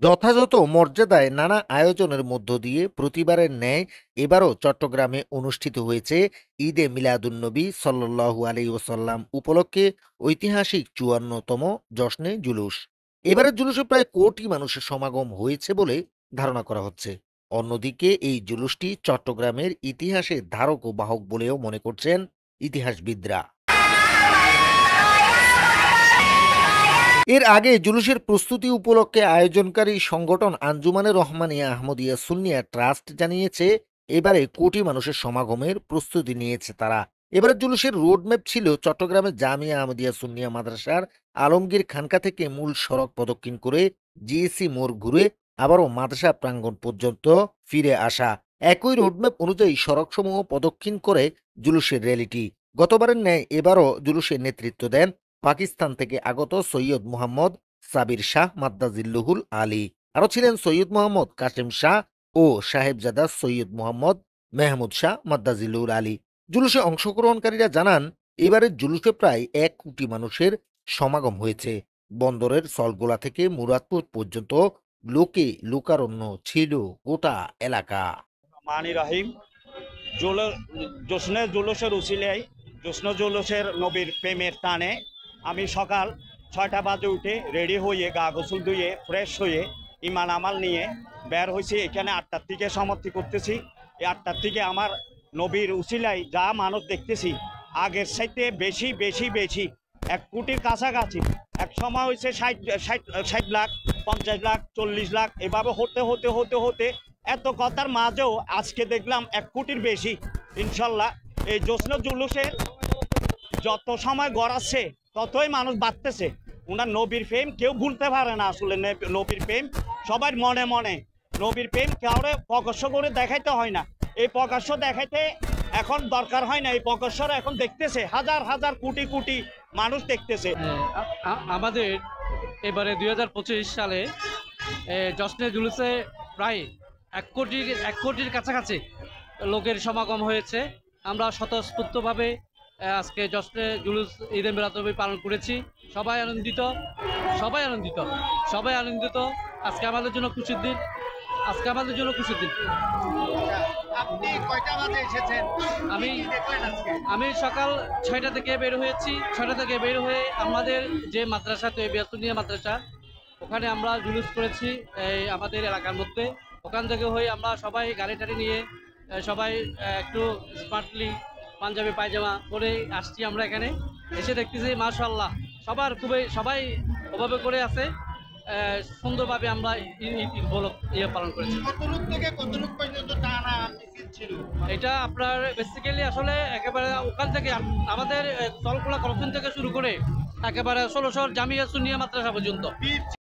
যথাযথ মর্যাদায় নানা আয়োজনের মধ্য দিয়ে প্রতিবারের ন্যায় এবারও চট্টগ্রামে অনুষ্ঠিত হয়েছে ঈদে মিলাদুন্নবী সাল্লাল্লাহু আলাইহি ওয়াসাল্লাম উপলক্ষে ঐতিহাসিক ৫৪তম জশ্নে জুলুস। এবারের জুলুসে প্রায় কোটি মানুষের সমাগম হয়েছে বলে ধারণা করা হচ্ছে। অন্যদিকে এই জুলুসটি চট্টগ্রামের ইতিহাসের ধারক ও বাহক বলেও মনে করছেন ইতিহাসবিদরা। এর আগে জুলুসের প্রস্তুতি উপলক্ষে আয়োজনকারী সংগঠন আঞ্জুমানে রহমানিয়া আহমদিয়া সুন্নিয়া ট্রাস্ট জানিয়েছে এবারে কোটি মানুষের সমাগমের প্রস্তুতি নিয়েছে তারা। এবারে জুলুসের রোডম্যাপ ছিল চট্টগ্রামের জামিয়া আহমদিয়া সুন্নিয়া মাদ্রাসার আলমগীর খানকা থেকে মূল সড়ক প্রদক্ষিণ করে জিএসি মোড় ঘুরে আবারও মাদ্রাসা প্রাঙ্গণ পর্যন্ত ফিরে আসা। একই রোডম্যাপ অনুযায়ী সড়কসমূহ প্রদক্ষিণ করে জুলুসের র্যালিটি। গতবারের ন্যায় এবারও জুলুসের নেতৃত্ব দেন পাকিস্তান থেকে আগত সৈয়দ মুহাম্মদ সাবির শাহ মাদ্দাজিল্লুহুল আলী। আরও ছিলেন সৈয়দ মোহাম্মদ কাসেম শাহ ও সাহেবজাদা সৈয়দ মোহাম্মদ মেহমুদ শাহ মাদ্দাজিল্লুহুল আলী। জুলুসে অংশগ্রহণকারীরা জানান এবারের জুলুসে প্রায় ১ কোটি মানুষের সমাগম হয়েছে। বন্দরের সলগোলা থেকে মুরাদপুর পর্যন্ত লোকে লোকারণ্য ছিল গোটা এলাকা। মানি রাহিম জোসনে জুলুসের উসিলেই জোসনে জুলুসের নবীর প্রেমের টানে আমি সকাল ৬টা বাজে উঠে রেডি হয়ে গা গোসল ধুয়ে ফ্রেশ হয়ে ইমান আমাল নিয়ে বের হয়েছি। এখানে ৮টার থেকে সমাপ্তি করতেছি। এই ৮টার থেকে আমার নবীর উসিলাই যা মানুষ দেখতেছি আগের সাইতে বেশি বেশি বেশি ১ কোটির কাছাকাছি। এক সময় হয়েছে ৬০ লাখ, ৫০ লাখ, ৪০ লাখ, এভাবে হতে হতে হতে হতে এত কথার মাঝেও আজকে দেখলাম ১ কোটির বেশি। ইনশাল্লাহ এই জোসনা জুলুসের যত সময় গড়াচ্ছে ততই মানুষ বাড়তেছে। ওনার নবীর প্রেম কেউ ভুলতে পারে না। আসলে নবীর প্রেম সবার মনে মনে। নবীর প্রেম কাউরে প্রকাশ্য করে দেখাইতে হয় না। এই প্রকাশ্য দেখাইতে এখন দরকার হয় না। এই প্রকাশ্যরা এখন দেখতেছে হাজার হাজার কোটি কোটি মানুষ দেখতেছে। আমাদের এবারে ২০২৫ সালে জশ্নে জুলুসে প্রায় ১ কোটির কাছাকাছি লোকের সমাগম হয়েছে। আমরা স্বতঃস্ফূর্তভাবে আজকে জশ্নে জুলুস ঈদে মিলাদুন্নবী পালন করেছি। সবাই আনন্দিত, সবাই আনন্দিত, সবাই আনন্দিত। আজকে আমাদের জন্য খুশির দিন, আজকে আমাদের জন্য খুশির দিন। আপনি কয়টা বাজে এসেছেন? আমি সকাল ৬টা থেকে বের হয়েছি। ৬টা থেকে বের হয়ে আমাদের যে মাদ্রাসা তৈয়বিয়া সুন্নিয়া মাদ্রাসা, ওখানে আমরা জুলুস করেছি এই আমাদের এলাকার মধ্যে। ওখান থেকে হয়ে আমরা সবাই গাড়ি টাড়ি নিয়ে সবাই একটু স্মার্টলি পাঞ্জাবি পায়জামা পরে আসছি। আমরা এখানে এসে দেখতেছি মাশাআল্লাহ সবাই ওভাবে করে আছে। সুন্দরভাবে আমরা ঈদ পালন করেছি। কতটুক থেকে কতটুক পর্যন্ত টানা মিছিল ছিল? এটা আপনার বেসিক্যালি আসলে একেবারে ওখান থেকে আমাদের তলকোলা ক্রসিং থেকে শুরু করে একেবারে ১৬শহর জামিয়া সুন্নিয়া মাদ্রাসা পর্যন্ত।